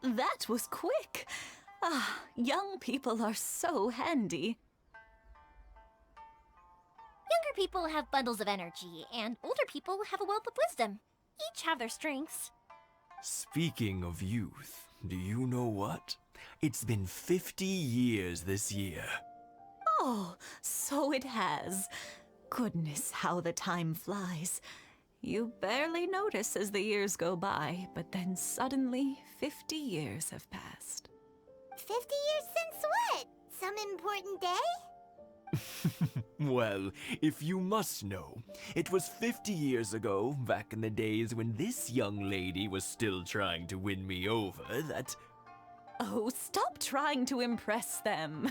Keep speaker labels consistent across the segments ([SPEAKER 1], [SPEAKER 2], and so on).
[SPEAKER 1] That was quick. Ah, young people are so handy.
[SPEAKER 2] Younger people have bundles of energy, and older people have a wealth of wisdom. Each have their strengths.
[SPEAKER 3] Speaking of youth, do you know what? It's been 50 years this year.
[SPEAKER 1] Oh, so it has. Goodness, how the time flies. You barely notice as the years go by, but then suddenly 50 years have passed.
[SPEAKER 4] 50 years since what? Some important day?
[SPEAKER 3] Well, if you must know, it was 50 years ago, back in the days when this young lady was still trying to win me over, that...
[SPEAKER 1] Oh, stop trying to impress them.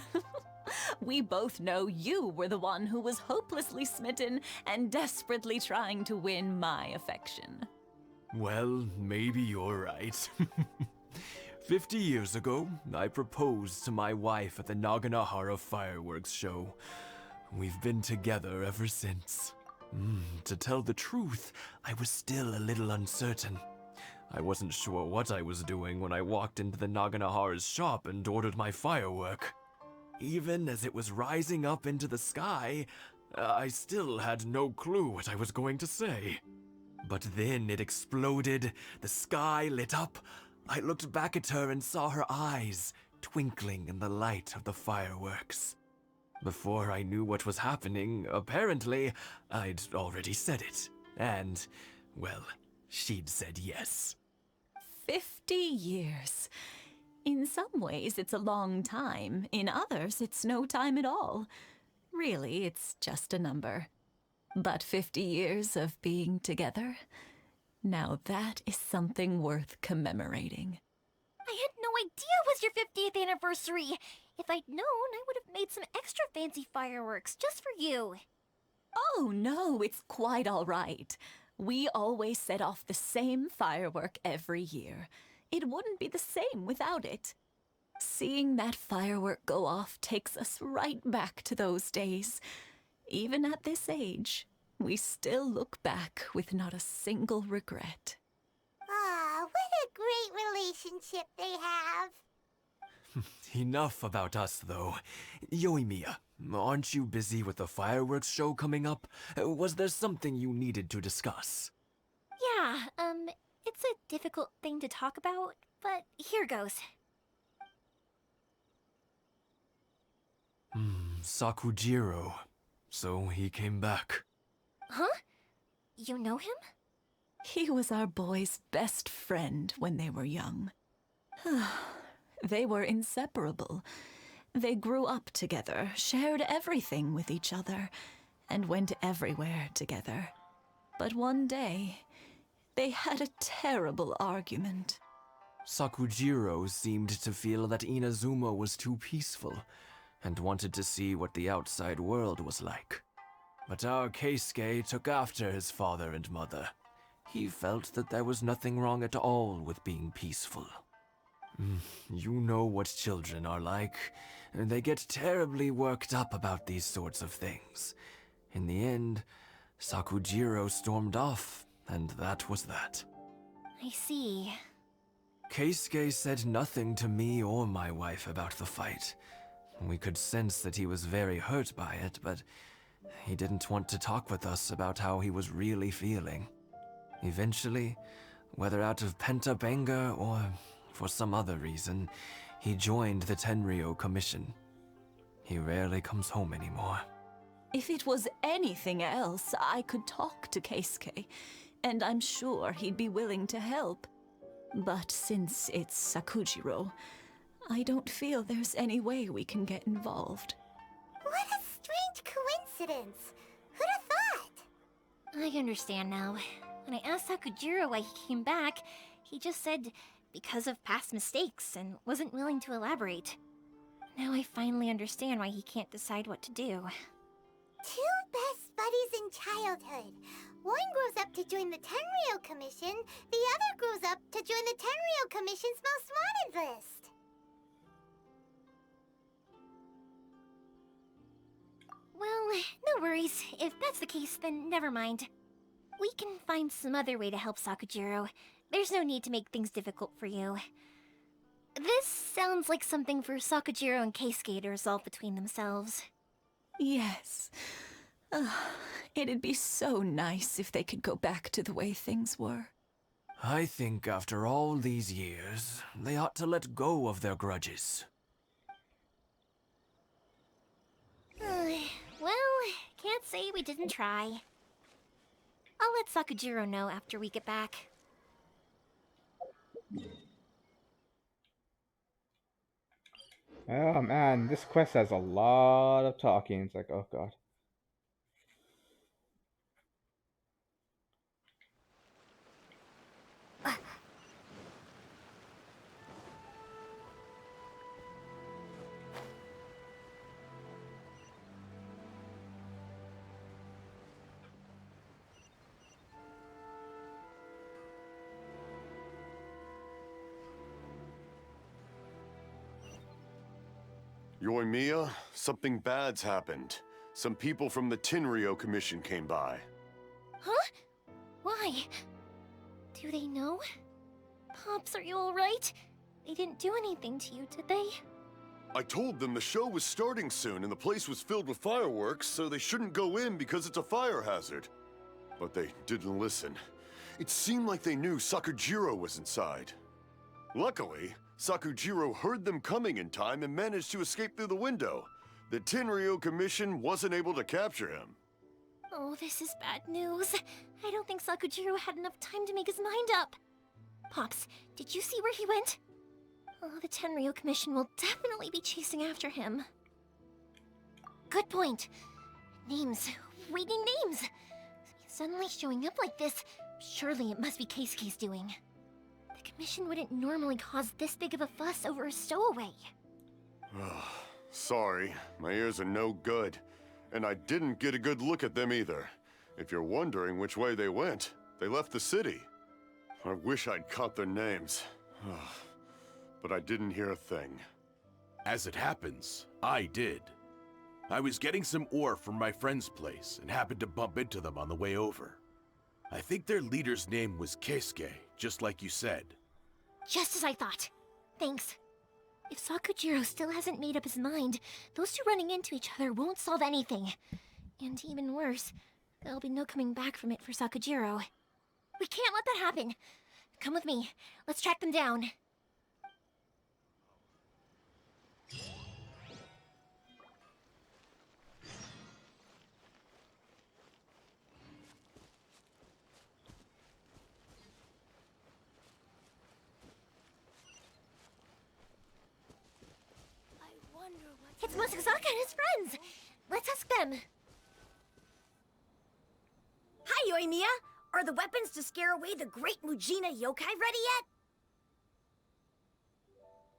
[SPEAKER 1] We both know you were the one who was hopelessly smitten and desperately trying to win my affection.
[SPEAKER 3] Well, maybe you're right. 50 years ago, I proposed to my wife at the Naganahara fireworks show. We've been together ever since. To tell the truth, I was still a little uncertain. I wasn't sure what I was doing when I walked into the Naganahara's shop and ordered my firework. Even as it was rising up into the sky, I still had no clue what I was going to say. But then it exploded, the sky lit up. I looked back at her and saw her eyes twinkling in the light of the fireworks. Before I knew what was happening, apparently, I'd already said it. And, well, she'd said yes.
[SPEAKER 1] 50 years. In some ways, it's a long time. In others, it's no time at all. Really, it's just a number. But 50 years of being together? Now that is something worth commemorating.
[SPEAKER 2] I had no idea it was your 50th anniversary. If I'd known, I would have made some extra fancy fireworks just for you.
[SPEAKER 1] Oh, no, it's quite all right. We always set off the same firework every year. It wouldn't be the same without it. Seeing that firework go off takes us right back to those days. Even at this age, we still look back with not a single regret.
[SPEAKER 4] Ah, what a great relationship they have.
[SPEAKER 3] Enough about us, though. Yoimiya, aren't you busy with the fireworks show coming up? Was there something you needed to discuss?
[SPEAKER 2] Yeah, it's a difficult thing to talk about, but here goes.
[SPEAKER 3] Sakujiro. So he came back.
[SPEAKER 2] Huh? You know him?
[SPEAKER 1] He was our boys' best friend when they were young. They were inseparable. They grew up together, shared everything with each other, and went everywhere together. But one day, they had a terrible argument.
[SPEAKER 3] Sakujiro seemed to feel that Inazuma was too peaceful, and wanted to see what the outside world was like. But our Keisuke took after his father and mother. He felt that there was nothing wrong at all with being peaceful. You know what children are like. They get terribly worked up about these sorts of things. In the end, Sakujiro stormed off, and that was that.
[SPEAKER 2] I see.
[SPEAKER 3] Keisuke said nothing to me or my wife about the fight. We could sense that he was very hurt by it, but he didn't want to talk with us about how he was really feeling. Eventually, whether out of pent-up anger or for some other reason, he joined the Tenryou Commission. He rarely comes home anymore.
[SPEAKER 1] If it was anything else, I could talk to Keisuke, and I'm sure he'd be willing to help. But since it's Sakujiro, I don't feel there's any way we can get involved.
[SPEAKER 4] What a strange coincidence. Who'd have thought?
[SPEAKER 2] I understand now. When I asked Sakujiro why he came back, he just said because of past mistakes and wasn't willing to elaborate. Now I finally understand why he can't decide what to do.
[SPEAKER 4] Two best buddies in childhood. One grows up to join the Tenryou Commission, the other grows up to join the Tenryou Commission's most wanted list.
[SPEAKER 2] Well, no worries. If that's the case, then never mind. We can find some other way to help Sakujiro. There's no need to make things difficult for you. This sounds like something for Sakujiro and Keisuke to resolve between themselves.
[SPEAKER 1] Yes. It'd be so nice if they could go back to the way things were.
[SPEAKER 3] I think after all these years, they ought to let go of their grudges.
[SPEAKER 2] Well, can't say we didn't try. I'll let Sakujiro know after we get back.
[SPEAKER 5] Oh man, this quest has a lot of talking. It's like, oh god.
[SPEAKER 6] Yoimiya, something bad's happened. Some people from the Tenryou Commission came by.
[SPEAKER 2] Huh? Why? Do they know? Pops, are you alright? They didn't do anything to you, did they?
[SPEAKER 6] I told them the show was starting soon and the place was filled with fireworks, so they shouldn't go in because it's a fire hazard. But they didn't listen. It seemed like they knew Sakujiro was inside. Luckily, Sakujiro heard them coming in time and managed to escape through the window. The Tenryou Commission wasn't able to capture him.
[SPEAKER 2] Oh, this is bad news. I don't think Sakujiro had enough time to make his mind up. Pops, did you see where he went? Oh, the Tenryou Commission will definitely be chasing after him. Good point. Names. We need names. Suddenly showing up like this, surely it must be Keisuke's doing. The Commission wouldn't normally cause this big of a fuss over a stowaway.
[SPEAKER 6] Sorry, my ears are no good. And I didn't get a good look at them either. If you're wondering which way they went, they left the city. I wish I'd caught their names. But I didn't hear a thing.
[SPEAKER 7] As it happens, I did. I was getting some ore from my friend's place and happened to bump into them on the way over. I think their leader's name was Keisuke, just like you said.
[SPEAKER 2] Just as I thought. Thanks. If Sakujiro still hasn't made up his mind, those two running into each other won't solve anything. And even worse, there'll be no coming back from it for Sakujiro. We can't let that happen. Come with me. Let's track them down. It's Masazaka and his friends! Let's ask them.
[SPEAKER 8] Hi, Yoimiya! Are the weapons to scare away the great Mujina yokai ready yet?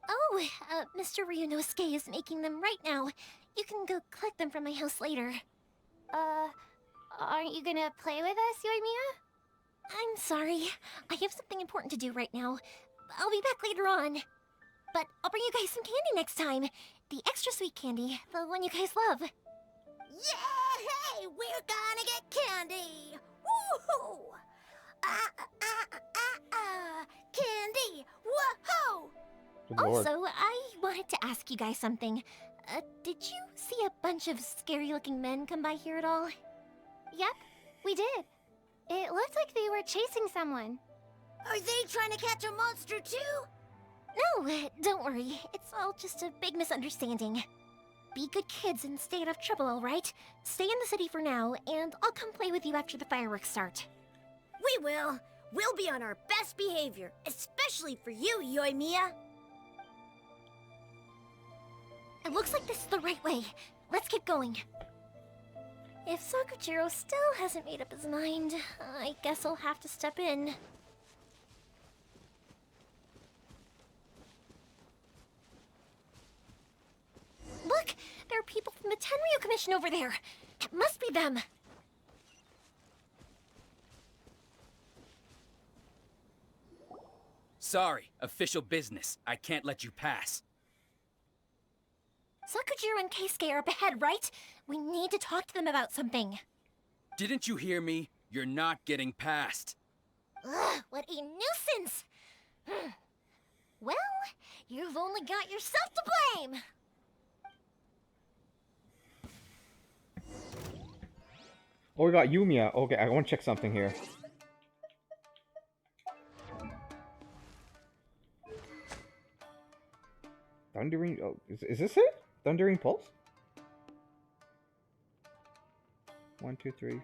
[SPEAKER 2] Oh, Mr. Ryunosuke is making them right now. You can go collect them from my house later.
[SPEAKER 4] Aren't you gonna play with us, Yoimiya?
[SPEAKER 2] I'm sorry. I have something important to do right now. I'll be back later on. But I'll bring you guys some candy next time. The extra sweet candy, the one you guys love.
[SPEAKER 8] Yay! We're gonna get candy! Woohoo! Candy! Woohoo!
[SPEAKER 5] Good lord.
[SPEAKER 2] Also, I wanted to ask you guys something. Did you see a bunch of scary-looking men come by here at all?
[SPEAKER 4] Yep, we did. It looked like they were chasing someone.
[SPEAKER 8] Are they trying to catch a monster too?
[SPEAKER 2] No, don't worry. It's all just a big misunderstanding. Be good kids and stay out of trouble, alright? Stay in the city for now, and I'll come play with you after the fireworks start.
[SPEAKER 8] We will. We'll be on our best behavior, especially for you, Yoimiya.
[SPEAKER 2] It looks like this is the right way. Let's get going. If Sakujiro still hasn't made up his mind, I guess I'll have to step in. Look! There are people from the Tenryou Commission over there! It must be them!
[SPEAKER 9] Sorry, official business. I can't let you pass.
[SPEAKER 2] Sakujiro and Keisuke are up ahead, right? We need to talk to them about something.
[SPEAKER 9] Didn't you hear me? You're not getting past.
[SPEAKER 2] Ugh, what a nuisance! Well, you've only got yourself to blame.
[SPEAKER 5] Oh, we got Yumiya. Okay, I want to check something here. Thundering... Oh, is this it? Thundering Pulse? 1, 2, 3.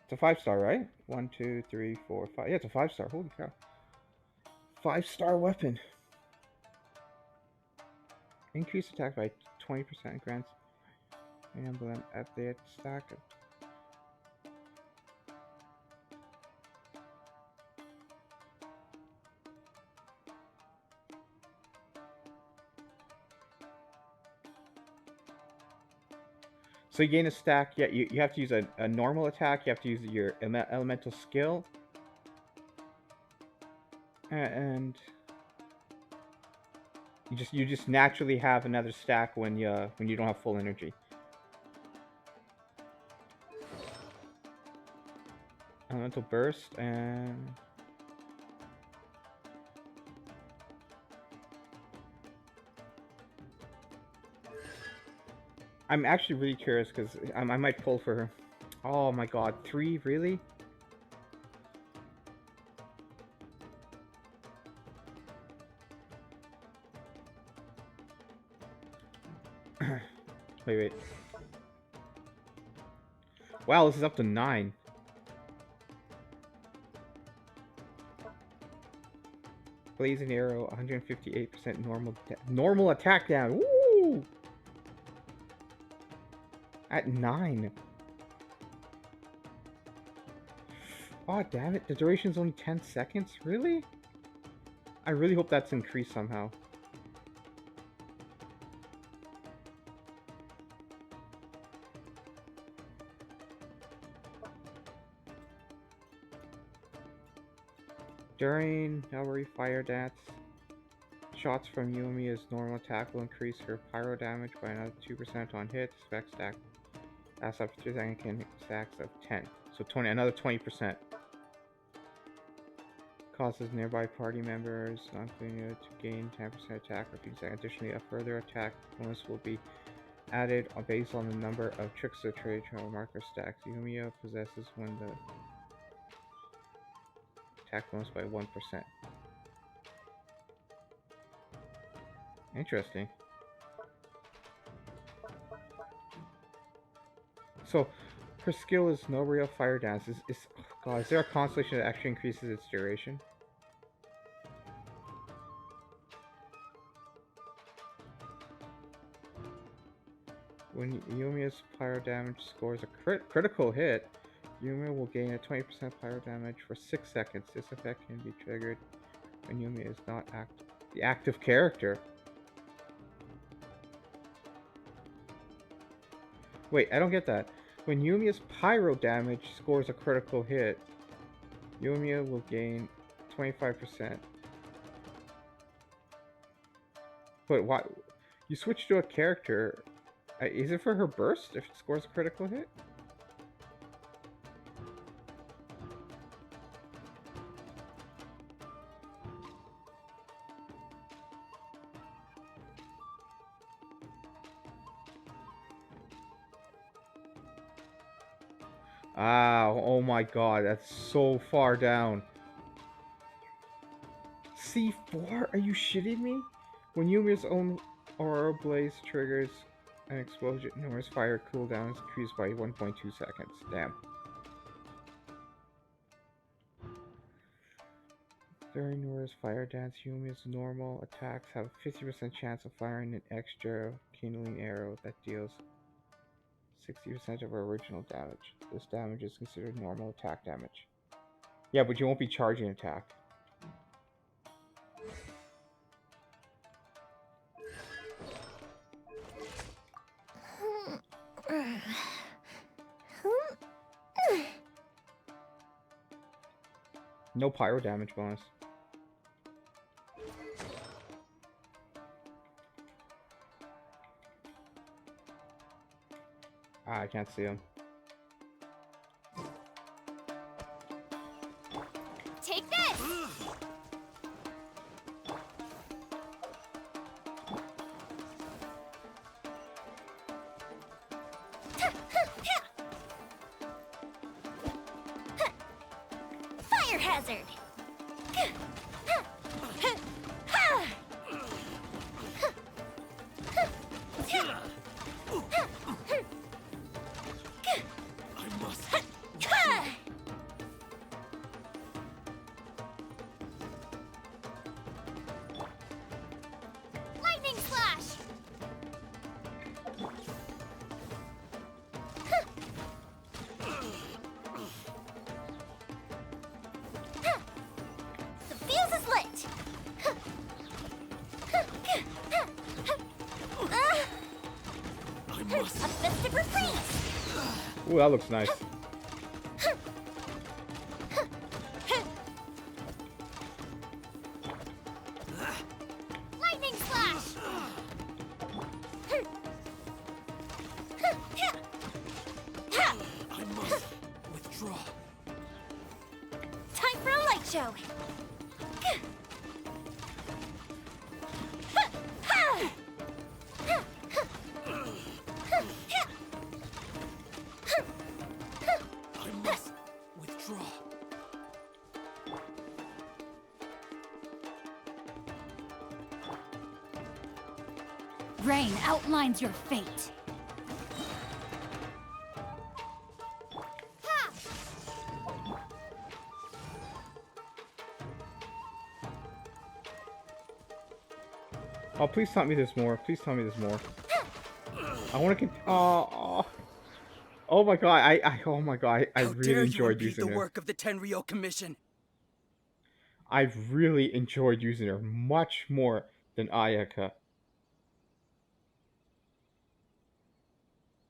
[SPEAKER 5] It's a 5-star, right? 1, 2, 3, 4, 5. Yeah, it's a 5-star. Holy cow. 5-star weapon. Increase attack by 20%. Grants an emblem at the stack. So you gain a stack. Yeah, you have to use a normal attack. You have to use your elemental skill. And you just naturally have another stack when you don't have full energy. Elemental burst and I'm actually really curious because I might pull for her. Oh my god, 3 really? Wait. Wow, this is up to 9. Blazing arrow, 158% normal attack down. Woo! At 9. Oh damn it! The duration's only 10 seconds. Really? I really hope that's increased somehow. During Ellery fire dance, shots from Yumi's normal attack will increase her pyro damage by another 2% on hits. Spec stack lasts up to 2 seconds, can stacks of 10. So 20, another 20%. Causes nearby party members not being able to gain 10% attack or 15 seconds. Additionally, a further attack bonus will be added based on the number of trickster trade marker stacks Yumiya possesses when the attack bonus by 1%. Interesting. So, her skill is no real fire dance. Oh god, is there a constellation that actually increases its duration? When Yumiya's pyro damage scores a critical hit, Yumiya will gain a 20% pyro damage for 6 seconds. This effect can be triggered when Yumiya is not the active character. Wait, I don't get that. When Yumiya's pyro damage scores a critical hit, Yumiya will gain 25%. But why? You switch to a character. Is it for her burst if it scores a critical hit? Ah, oh my god, that's so far down. C4? Are you shitting me? When Yumiya's own aura blaze triggers an explosion, Nora's fire cooldown is increased by 1.2 seconds. Damn. During Nora's fire dance, Yumiya's normal attacks have a 50% chance of firing an extra kindling arrow that deals 60% of her original damage. This damage is considered normal attack damage. Yeah, but you won't be charging attack. No pyro damage bonus. Ah, I can't see him.
[SPEAKER 2] Take this! hazard.
[SPEAKER 8] Lightning slash!
[SPEAKER 2] The fuse is lit. A fist of freeze.
[SPEAKER 5] Ooh, that looks nice.
[SPEAKER 8] Lightning slash!
[SPEAKER 9] I must withdraw.
[SPEAKER 2] Time for a light show.
[SPEAKER 9] I must withdraw.
[SPEAKER 1] Rain outlines your fate.
[SPEAKER 5] Oh, please tell me this more. Please tell me this more. I want to. Oh my god! Oh my god! I
[SPEAKER 9] How
[SPEAKER 5] really
[SPEAKER 9] dare you
[SPEAKER 5] enjoyed
[SPEAKER 9] impede
[SPEAKER 5] using
[SPEAKER 9] the
[SPEAKER 5] her.
[SPEAKER 9] work of the Tenryou Commission?
[SPEAKER 5] I've really enjoyed using her much more than Ayaka.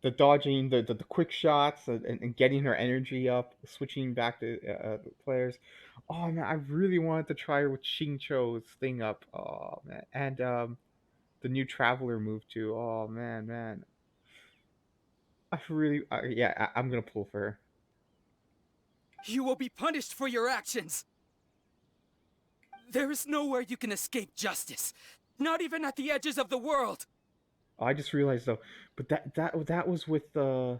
[SPEAKER 5] The dodging, the quick shots, and getting her energy up, switching back to the players. Oh man, I really wanted to try her with Xingqiu's thing up. Oh man, and the new Traveler move too. Oh man. I really, yeah, I'm gonna pull for her.
[SPEAKER 9] You will be punished for your actions. There is nowhere you can escape justice. Not even at the edges of the world.
[SPEAKER 5] Oh, I just realized though, but that was with the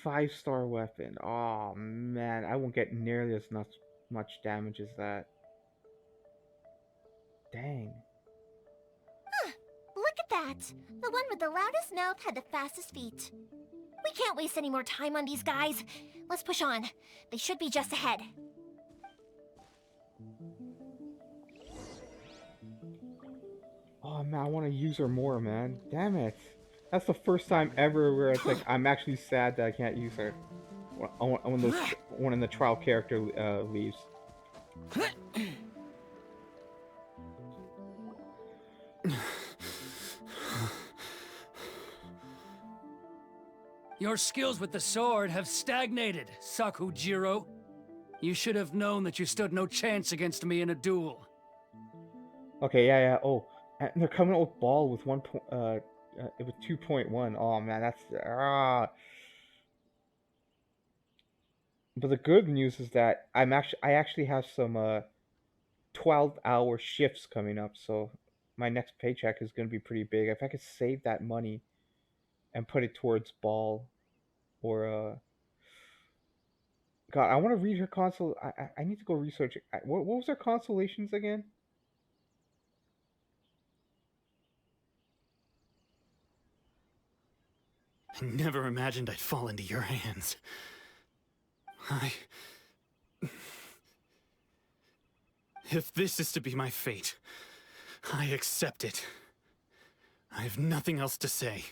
[SPEAKER 5] 5-star weapon. Oh man, I won't get nearly as much damage as that. Dang.
[SPEAKER 2] Look at that! The one with the loudest mouth had the fastest feet. We can't waste any more time on these guys. Let's push on. They should be just ahead.
[SPEAKER 5] Oh man, I want to use her more, man. Damn it. That's the first time ever where it's like I'm actually sad that I can't use her. When the trial character leaves.
[SPEAKER 10] Your skills with the sword have stagnated, Sakujiro. You should have known that you stood no chance against me in a duel.
[SPEAKER 5] Okay, yeah. Oh, and they're coming out with ball with with 2.1. Oh man, that's But the good news is that I actually have some 12-hour shifts coming up, so my next paycheck is going to be pretty big. If I could save that money and put it towards ball or God, I want to read her console. I need to go research it. What was her consolations again?
[SPEAKER 10] I never imagined I'd fall into your hands. If this is to be my fate, I accept it. I have nothing else to say.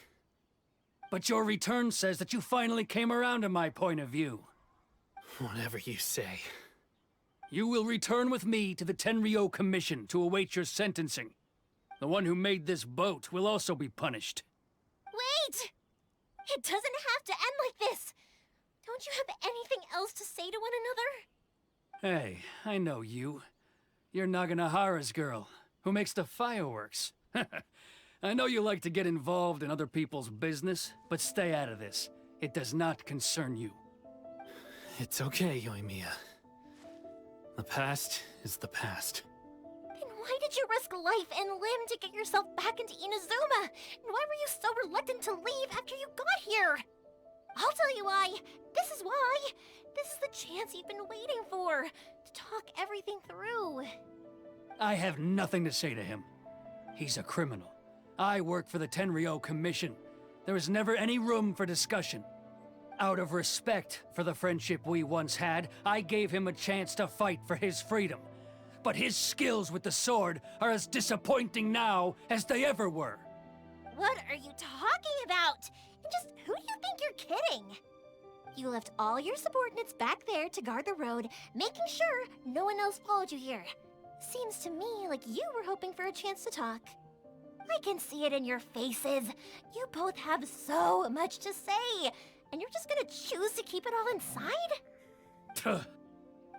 [SPEAKER 10] But your return says that you finally came around to my point of view. Whatever you say. You will return with me to the Tenryou Commission to await your sentencing. The one who made this boat will also be punished.
[SPEAKER 2] Wait! It doesn't have to end like this! Don't you have anything else to say to one another?
[SPEAKER 10] Hey, I know you. You're Naganahara's girl, who makes the fireworks. I know you like to get involved in other people's business, but stay out of this. It does not concern you. It's okay, Yoimiya. The past is the past.
[SPEAKER 2] Then why did you risk life and limb to get yourself back into Inazuma? And why were you so reluctant to leave after you got here? I'll tell you why. This is why. This is the chance you've been waiting for, to talk everything through.
[SPEAKER 10] I have nothing to say to him. He's a criminal. I work for the Tenryou Commission. There is never any room for discussion. Out of respect for the friendship we once had, I gave him a chance to fight for his freedom. But his skills with the sword are as disappointing now as they ever were.
[SPEAKER 2] What are you talking about? And just who do you think you're kidding? You left all your subordinates back there to guard the road, making sure no one else followed you here. Seems to me like you were hoping for a chance to talk. I can see it in your faces. You both have so much to say, and you're just gonna choose to keep it all inside?
[SPEAKER 10] Tuh.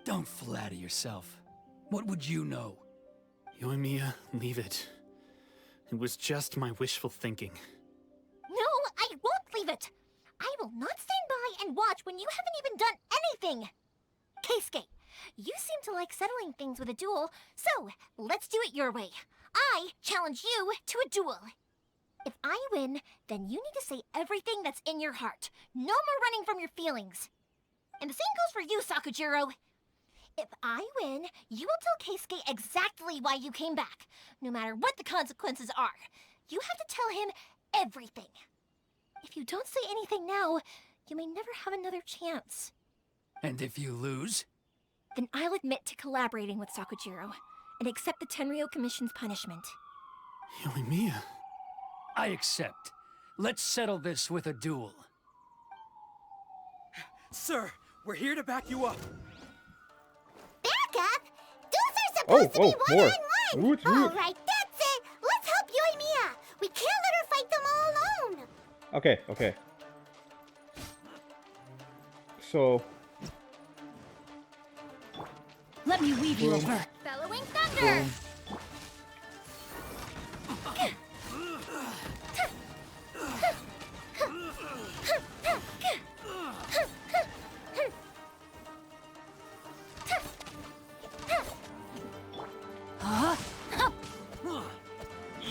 [SPEAKER 10] Don't flatter yourself. What would you know?
[SPEAKER 11] Yoimiya, leave it. It was just my wishful thinking.
[SPEAKER 2] No, I won't leave it! I will not stand by and watch when you haven't even done anything! Keisuke, you seem to like settling things with a duel, so let's do it your way. I challenge you to a duel. If I win, then you need to say everything that's in your heart. No more running from your feelings. And the same goes for you, Sakujiro. If I win, you will tell Keisuke exactly why you came back, no matter what the consequences are. You have to tell him everything. If you don't say anything now, you may never have another chance.
[SPEAKER 10] And if you lose?
[SPEAKER 2] Then I'll admit to collaborating with Sakujiro, and accept the Tenryou Commission's punishment.
[SPEAKER 11] Yoimiya.
[SPEAKER 10] I accept. Let's settle this with a duel.
[SPEAKER 9] Sir, we're here to back you up.
[SPEAKER 4] Back up? Duels are supposed to be
[SPEAKER 5] more.
[SPEAKER 4] one-on-one!
[SPEAKER 5] Root.
[SPEAKER 4] Alright, that's it! Let's help Yoimiya! We can't let her fight them all alone!
[SPEAKER 5] Okay. So,
[SPEAKER 1] Let me weave you a verse.
[SPEAKER 2] Bellowing Thunder!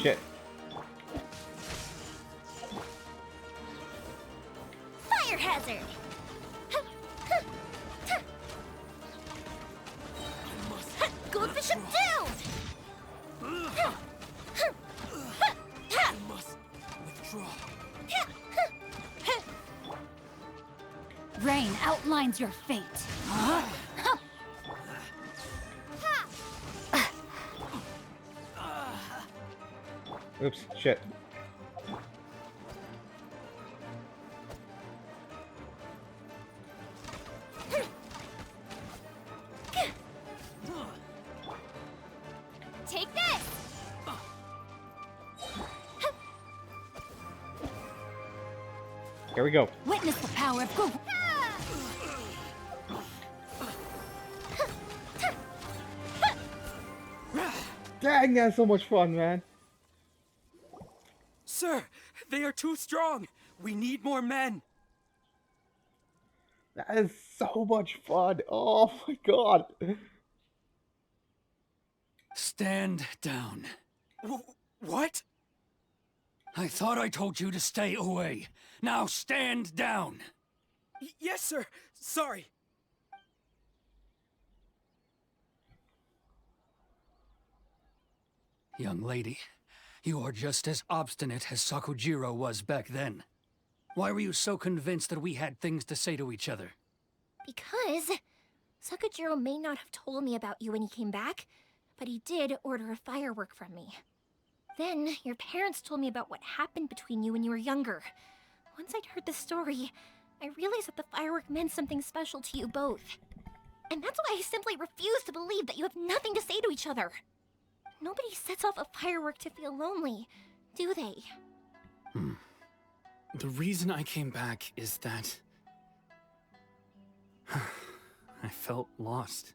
[SPEAKER 5] shit.
[SPEAKER 2] Fire hazard! Goldfish him down!
[SPEAKER 1] Rain outlines your fate.
[SPEAKER 5] Oops, shit.
[SPEAKER 2] Take this!
[SPEAKER 5] Here we go.
[SPEAKER 1] Witness the power of Go.
[SPEAKER 5] Dang, that's so much fun, man.
[SPEAKER 9] Sir, they are too strong. We need more men.
[SPEAKER 5] That is so much fun. Oh my god.
[SPEAKER 10] Stand down.
[SPEAKER 9] What?
[SPEAKER 10] I thought I told you to stay away. Now stand down.
[SPEAKER 9] Yes, sir. Sorry.
[SPEAKER 10] Young lady, you are just as obstinate as Sakujiro was back then. Why were you so convinced that we had things to say to each other?
[SPEAKER 2] Because Sakujiro may not have told me about you when he came back, but he did order a firework from me. Then your parents told me about what happened between you when you were younger. Once I'd heard the story, I realized that the firework meant something special to you both. And that's why I simply refuse to believe that you have nothing to say to each other. Nobody sets off a firework to feel lonely, do they?
[SPEAKER 11] The reason I came back is that I felt lost.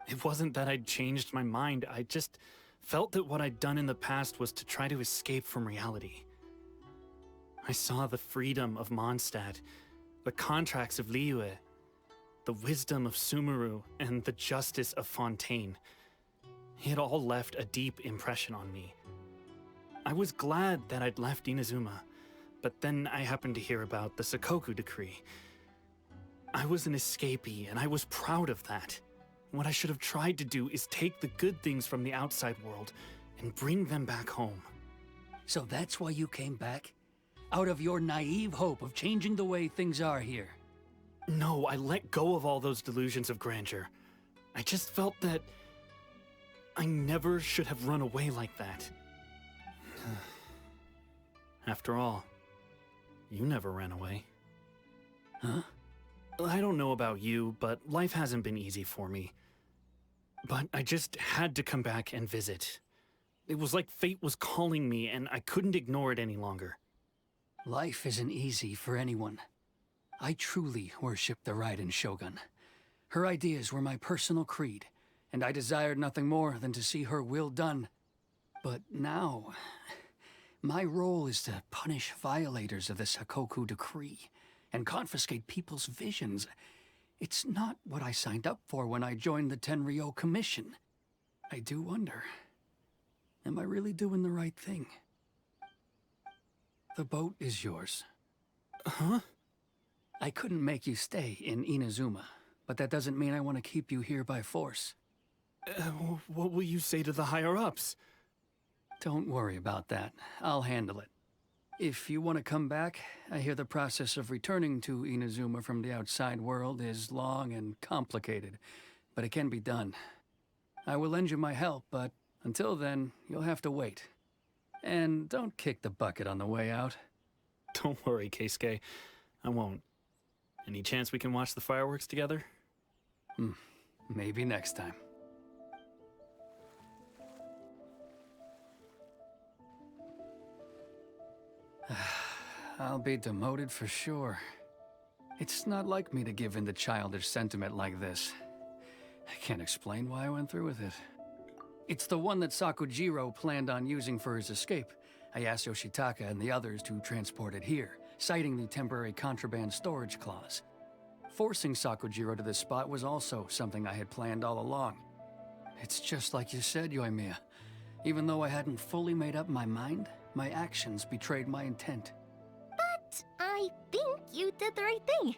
[SPEAKER 11] It wasn't that I'd changed my mind, I just felt that what I'd done in the past was to try to escape from reality. I saw the freedom of Mondstadt, the contracts of Liyue, the wisdom of Sumeru, and the justice of Fontaine. It all left a deep impression on me. I was glad that I'd left Inazuma, but then I happened to hear about the Sakoku decree. I was an escapee, and I was proud of that. What I should have tried to do is take the good things from the outside world and bring them back home.
[SPEAKER 10] So that's why you came back? Out of your naive hope of changing the way things are here?
[SPEAKER 11] No, I let go of all those delusions of grandeur. I just felt that I never should have run away like that. After all, you never ran away. Huh? I don't know about you, but life hasn't been easy for me. But I just had to come back and visit. It was like fate was calling me, and I couldn't ignore it any longer.
[SPEAKER 10] Life isn't easy for anyone. I truly worship the Raiden Shogun. Her ideas were my personal creed, and I desired nothing more than to see her will done. But now, my role is to punish violators of the Sakoku decree and confiscate people's visions. It's not what I signed up for when I joined the Tenryou Commission. I do wonder, am I really doing the right thing? The boat is yours.
[SPEAKER 11] Huh?
[SPEAKER 10] I couldn't make you stay in Inazuma, but that doesn't mean I want to keep you here by force.
[SPEAKER 11] What will you say to the higher-ups?
[SPEAKER 10] Don't worry about that. I'll handle it. If you want to come back, I hear the process of returning to Inazuma from the outside world is long and complicated, but it can be done. I will lend you my help, but until then, you'll have to wait. And don't kick the bucket on the way out.
[SPEAKER 11] Don't worry, Keisuke. I won't. Any chance we can watch the fireworks together?
[SPEAKER 10] Maybe next time. I'll be demoted for sure. It's not like me to give in to childish sentiment like this. I can't explain why I went through with it. It's the one that Sakujiro planned on using for his escape. I asked Yoshitaka and the others to transport it here, citing the temporary contraband storage clause. Forcing Sakujiro to this spot was also something I had planned all along. It's just like you said, Yoimiya. Even though I hadn't fully made up my mind, my actions betrayed my intent.
[SPEAKER 2] But I think you did the right thing.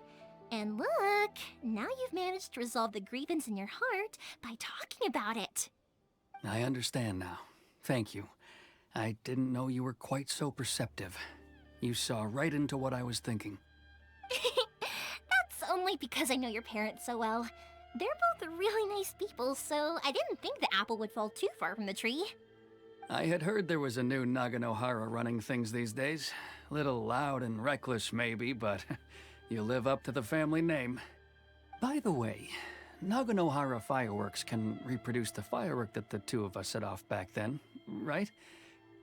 [SPEAKER 2] And look, now you've managed to resolve the grievance in your heart by talking about it.
[SPEAKER 10] I understand now. Thank you. I didn't know you were quite so perceptive. You saw right into what I was thinking.
[SPEAKER 2] That's only because I know your parents so well. They're both really nice people, so I didn't think the apple would fall too far from the tree.
[SPEAKER 10] I had heard there was a new Naganohara running things these days. Little loud and reckless, maybe, but you live up to the family name. By the way, Naganohara Fireworks can reproduce the firework that the two of us set off back then, right?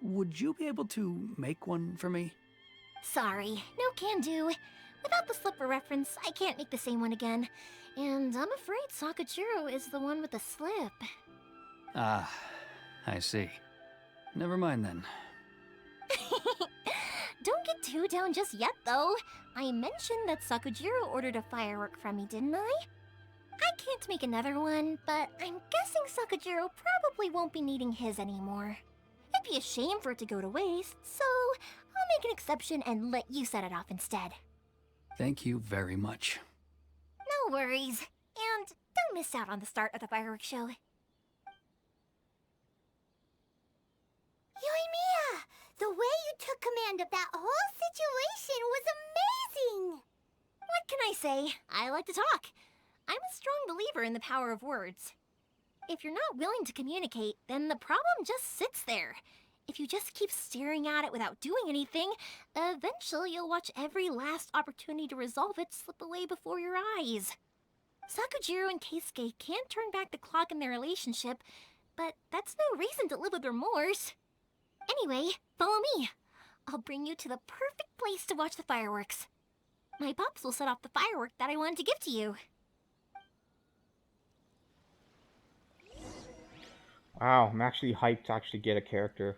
[SPEAKER 10] Would you be able to make one for me?
[SPEAKER 2] Sorry, no can do. Without the slipper reference, I can't make the same one again. And I'm afraid Sakujiro is the one with the slip.
[SPEAKER 10] Ah, I see. Never mind then.
[SPEAKER 2] Don't get too down just yet, though. I mentioned that Sakujiro ordered a firework from me, didn't I? I can't make another one, but I'm guessing Sakujiro probably won't be needing his anymore. It'd be a shame for it to go to waste, so I'll make an exception and let you set it off instead.
[SPEAKER 10] Thank you very much.
[SPEAKER 2] No worries. And don't miss out on the start of the fireworks show.
[SPEAKER 4] Yoimiya! The way you took command of that whole situation was amazing!
[SPEAKER 2] What can I say? I like to talk. I'm a strong believer in the power of words. If you're not willing to communicate, then the problem just sits there. If you just keep staring at it without doing anything, eventually you'll watch every last opportunity to resolve it slip away before your eyes. Sakujiro and Keisuke can't turn back the clock in their relationship, but that's no reason to live with remorse. Anyway, follow me. I'll bring you to the perfect place to watch the fireworks. My pops will set off the firework that I wanted to give to you.
[SPEAKER 5] Wow, I'm actually hyped to actually get a character.